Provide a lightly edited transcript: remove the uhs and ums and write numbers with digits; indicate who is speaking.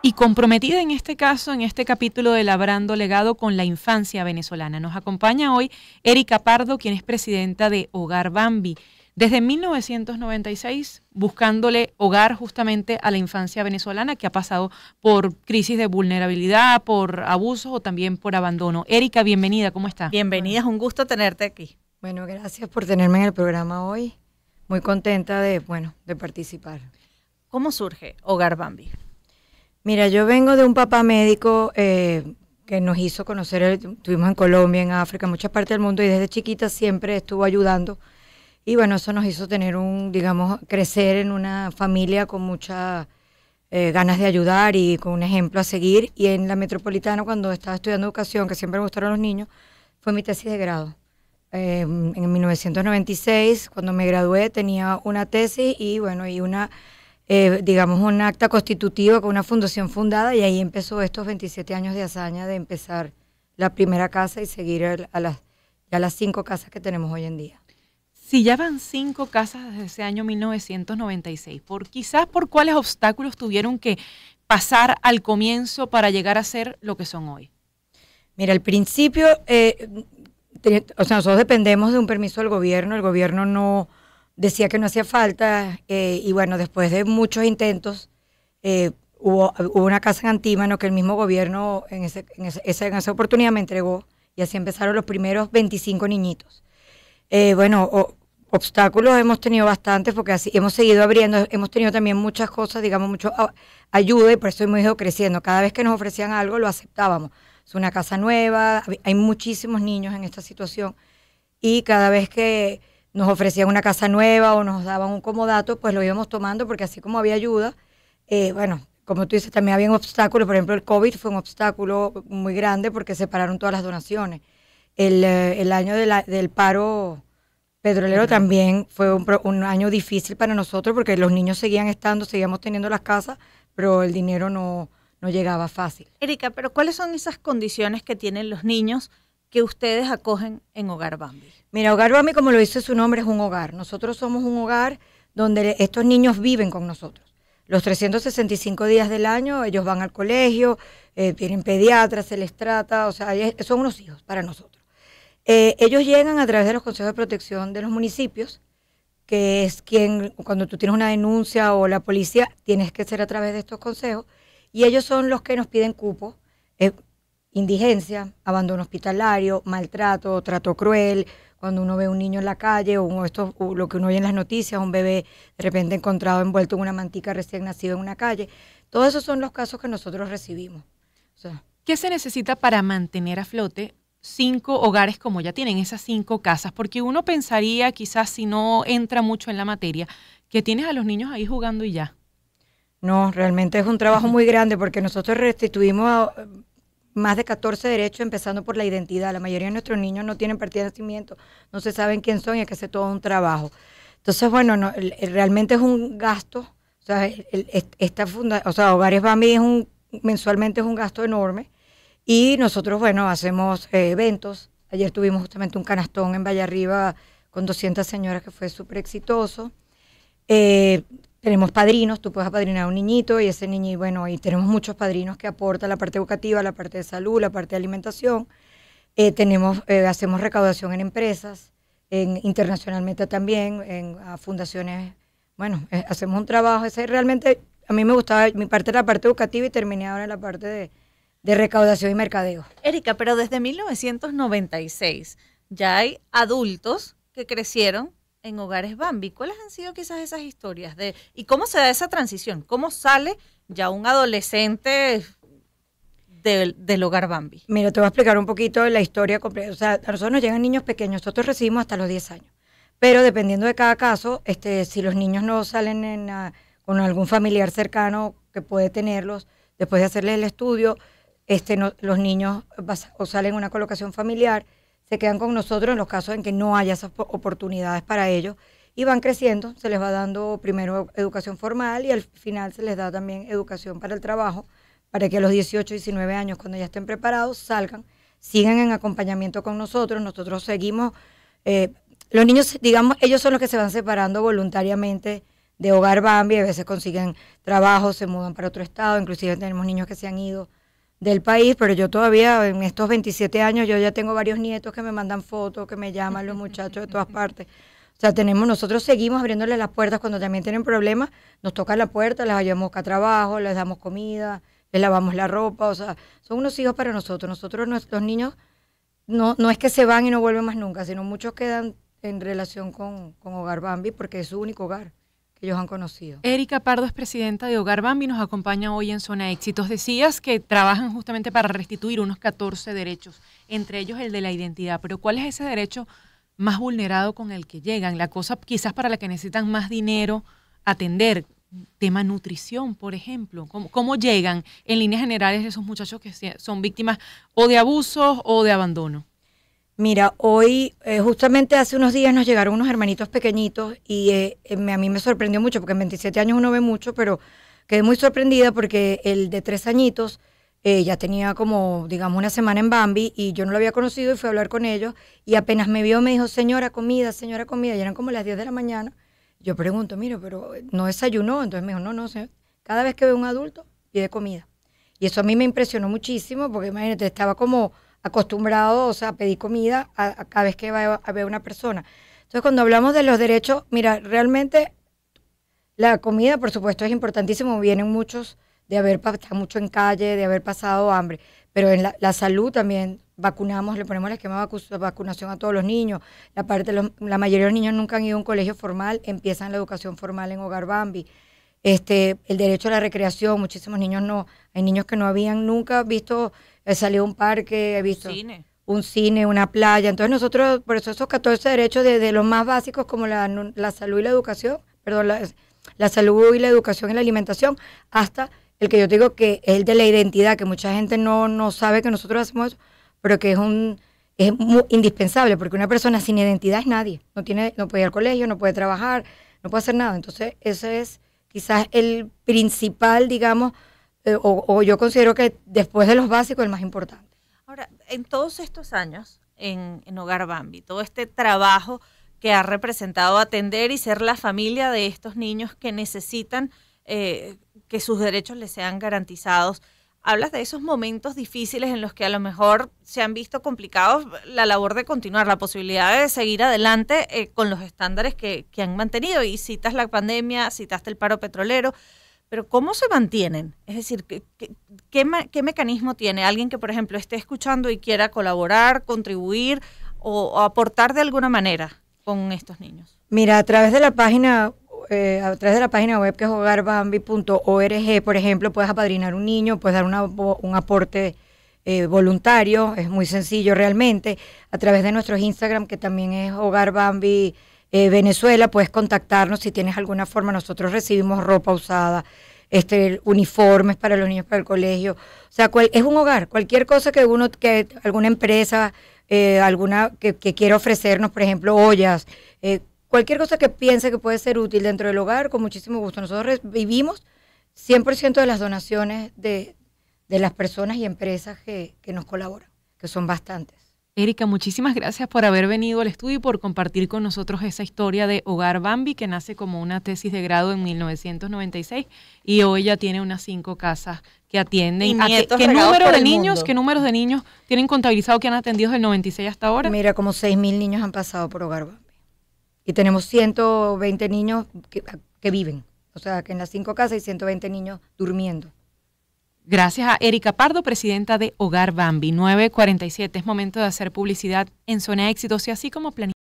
Speaker 1: y comprometida en este caso, en este capítulo de Labrando Legado con la infancia venezolana. Nos acompaña hoy Erika Pardo, quien es presidenta de Hogar Bambi. Desde 1996, buscándole hogar justamente a la infancia venezolana que ha pasado por crisis de vulnerabilidad, por abusos o también por abandono. Erika, bienvenida, ¿cómo está?
Speaker 2: Bienvenida, es un gusto tenerte aquí.
Speaker 3: Bueno, gracias por tenerme en el programa hoy. Muy contenta de participar.
Speaker 2: ¿Cómo surge Hogar Bambi?
Speaker 3: Mira, yo vengo de un papá médico que nos hizo conocer, estuvimos en Colombia, en África, en muchas partes del mundo, y desde chiquita siempre estuvo ayudando. Y bueno, eso nos hizo tener crecer en una familia con muchas ganas de ayudar y con un ejemplo a seguir. Y en la Metropolitana, cuando estaba estudiando educación, que siempre me gustaron los niños, fue mi tesis de grado. En 1996, cuando me gradué, tenía una tesis y bueno, y un acta constitutiva con una fundación fundada, y ahí empezó estos 27 años de hazaña de empezar la primera casa y seguir a las 5 casas que tenemos hoy en día.
Speaker 1: Si ya van 5 casas desde ese año 1996, quizás por cuáles obstáculos tuvieron que pasar al comienzo para llegar a ser lo que son hoy.
Speaker 3: Mira, al principio, nosotros dependemos de un permiso del gobierno. El gobierno no decía que no hacía falta, y bueno, después de muchos intentos, hubo una casa en Antímano que el mismo gobierno en esa oportunidad me entregó, y así empezaron los primeros 25 niñitos. Obstáculos hemos tenido bastantes porque así hemos seguido abriendo, hemos tenido también muchas cosas, mucho ayuda, y por eso hemos ido creciendo. Cada vez que nos ofrecían algo lo aceptábamos. Es una casa nueva, hay muchísimos niños en esta situación, y cada vez que nos ofrecían una casa nueva o nos daban un comodato, pues lo íbamos tomando, porque así como había ayuda, como tú dices, también había obstáculos. Por ejemplo, el COVID fue un obstáculo muy grande porque separaron todas las donaciones. El año del paro petrolero también fue un año difícil para nosotros, porque los niños seguíamos teniendo las casas, pero el dinero no llegaba fácil.
Speaker 2: Erika, pero ¿cuáles son esas condiciones que tienen los niños que ustedes acogen en Hogar Bambi?
Speaker 3: Mira, Hogar Bambi, como lo dice su nombre, es un hogar. Nosotros somos un hogar donde estos niños viven con nosotros. Los 365 días del año ellos van al colegio, tienen pediatras, se les trata, son unos hijos para nosotros. Ellos llegan a través de los consejos de protección de los municipios, que es cuando tú tienes una denuncia o la policía, tienes que ser a través de estos consejos, y ellos son los que nos piden cupo, indigencia, abandono hospitalario, maltrato, trato cruel, cuando uno ve un niño en la calle, o lo que uno oye en las noticias, un bebé de repente encontrado envuelto en una mantica recién nacido en una calle. Todos esos son los casos que nosotros recibimos.
Speaker 1: ¿Qué se necesita para mantener a flote 5 hogares como ya tienen, esas 5 casas? Porque uno pensaría, quizás si no entra mucho en la materia, que tienes a los niños ahí jugando y ya.
Speaker 3: No, realmente es un trabajo muy grande, porque nosotros restituimos más de 14 derechos, empezando por la identidad. La mayoría de nuestros niños no tienen partida de nacimiento, no se saben quién son, y hay que hacer todo un trabajo. Entonces, realmente es un gasto. Hogares Bambi mensualmente es un gasto enorme. Y nosotros, hacemos eventos. Ayer tuvimos justamente un canastón en Valle Arriba con 200 señoras que fue súper exitoso. Tenemos padrinos, tú puedes apadrinar a un niñito, y ese niño, y tenemos muchos padrinos que aportan la parte educativa, la parte de salud, la parte de alimentación. Hacemos recaudación en empresas, internacionalmente también, a fundaciones. Hacemos un trabajo. Realmente a mí me gustaba, mi parte era la parte educativa, y terminé ahora en la parte de recaudación y mercadeo.
Speaker 2: Erika, pero desde 1996 ya hay adultos que crecieron en Hogares Bambi. ¿Cuáles han sido quizás esas historias y cómo se da esa transición? ¿Cómo sale ya un adolescente del Hogar Bambi?
Speaker 3: Mira, te voy a explicar un poquito la historia completa. A nosotros nos llegan niños pequeños, nosotros recibimos hasta los 10 años. Pero dependiendo de cada caso, si los niños no salen con algún familiar cercano que puede tenerlos, después de hacerles el estudio, los niños o salen en una colocación familiar, se quedan con nosotros en los casos en que no haya esas oportunidades para ellos, y van creciendo. Se les va dando primero educación formal, y al final se les da también educación para el trabajo, para que a los 18, 19 años, cuando ya estén preparados, sigan en acompañamiento con nosotros. Nosotros seguimos, los niños, ellos son los que se van separando voluntariamente de Hogar Bambi, a veces consiguen trabajo, se mudan para otro estado, inclusive tenemos niños que se han ido del país, pero yo todavía en estos 27 años yo ya tengo varios nietos que me mandan fotos, que me llaman los muchachos de todas partes. O sea, nosotros seguimos abriéndoles las puertas cuando también tienen problemas, nos tocan la puerta, les ayudamos a trabajo, les damos comida, les lavamos la ropa, o sea, son unos hijos para nosotros. Nosotros, los niños, no es que se van y no vuelven más nunca, sino muchos quedan en relación con Hogar Bambi porque es su único hogar que ellos han conocido.
Speaker 1: Erika Pardo es presidenta de Hogar Bambi, nos acompaña hoy en Zona Éxitos. Decías que trabajan justamente para restituir unos 14 derechos, entre ellos el de la identidad, pero ¿cuál es ese derecho más vulnerado con el que llegan? La cosa quizás para la que necesitan más dinero atender, tema nutrición, por ejemplo. ¿Cómo llegan en líneas generales esos muchachos que son víctimas o de abusos o de abandono?
Speaker 3: Mira, hoy, justamente hace unos días nos llegaron unos hermanitos pequeñitos y a mí me sorprendió mucho, porque en 27 años uno ve mucho, pero quedé muy sorprendida porque el de 3 añitos ya tenía como, digamos, una semana en Bambi y yo no lo había conocido y fui a hablar con ellos y apenas me vio me dijo, señora comida, y eran como las 10 de la mañana. Yo pregunto, mira, pero no desayunó, entonces me dijo, no, señor. Cada vez que veo un adulto, pide comida. Y eso a mí me impresionó muchísimo porque imagínate, estaba como acostumbrado, o sea, a pedir comida a cada vez que va a ver una persona. Entonces, cuando hablamos de los derechos, mira, realmente la comida, por supuesto, es importantísimo. Vienen muchos de haber pasado mucho en calle, de haber pasado hambre, pero en la salud también vacunamos, le ponemos el esquema de vacunación a todos los niños. La mayoría de los niños nunca han ido a un colegio formal, empiezan la educación formal en Hogar Bambi. El derecho a la recreación, muchísimos niños hay niños que no habían nunca visto, salido a un parque, he visto un cine, una playa. Entonces nosotros, por eso esos 14 derechos de los más básicos como la salud y la educación, perdón, la salud y la educación y la alimentación, hasta el que yo digo que es el de la identidad, que mucha gente no sabe que nosotros hacemos eso, pero que es muy indispensable, porque una persona sin identidad es nadie, no puede ir al colegio, no puede trabajar, no puede hacer nada. Entonces ese es quizás el principal, digamos, o yo considero que después de los básicos el más importante.
Speaker 2: Ahora, en todos estos años en Hogar Bambi, todo este trabajo que ha representado atender y ser la familia de estos niños que necesitan que sus derechos les sean garantizados, hablas de esos momentos difíciles en los que a lo mejor se han visto complicados la labor de continuar, la posibilidad de seguir adelante con los estándares que han mantenido. Y citas la pandemia, citaste el paro petrolero, pero ¿cómo se mantienen? Es decir, ¿qué mecanismo tiene alguien que, por ejemplo, esté escuchando y quiera colaborar, contribuir o aportar de alguna manera con estos niños?
Speaker 3: Mira, a través de la página web que es hogarbambi.org, por ejemplo, puedes apadrinar un niño, puedes dar un aporte voluntario, es muy sencillo realmente. A través de nuestros Instagram, que también es Hogar Bambi Venezuela, puedes contactarnos si tienes alguna forma. Nosotros recibimos ropa usada, uniformes para los niños para el colegio. O sea, es un hogar, cualquier cosa que alguna empresa, alguna que quiera ofrecernos, por ejemplo, ollas, cualquier cosa que piense que puede ser útil dentro del hogar, con muchísimo gusto. Nosotros vivimos 100% de las donaciones de las personas y empresas que nos colaboran, que son bastantes.
Speaker 1: Erika, muchísimas gracias por haber venido al estudio y por compartir con nosotros esa historia de Hogar Bambi, que nace como una tesis de grado en 1996 y hoy ya tiene unas 5 casas que atienden. ¿Qué números de niños tienen contabilizado que han atendido desde el 96 hasta ahora?
Speaker 3: Mira, como 6.000 niños han pasado por Hogar Bambi. Y tenemos 120 niños que viven. O sea, que en las 5 casas hay 120 niños durmiendo.
Speaker 1: Gracias a Erika Pardo, presidenta de Hogar Bambi. 9:47, es momento de hacer publicidad en Zona Éxitos y así como planificar.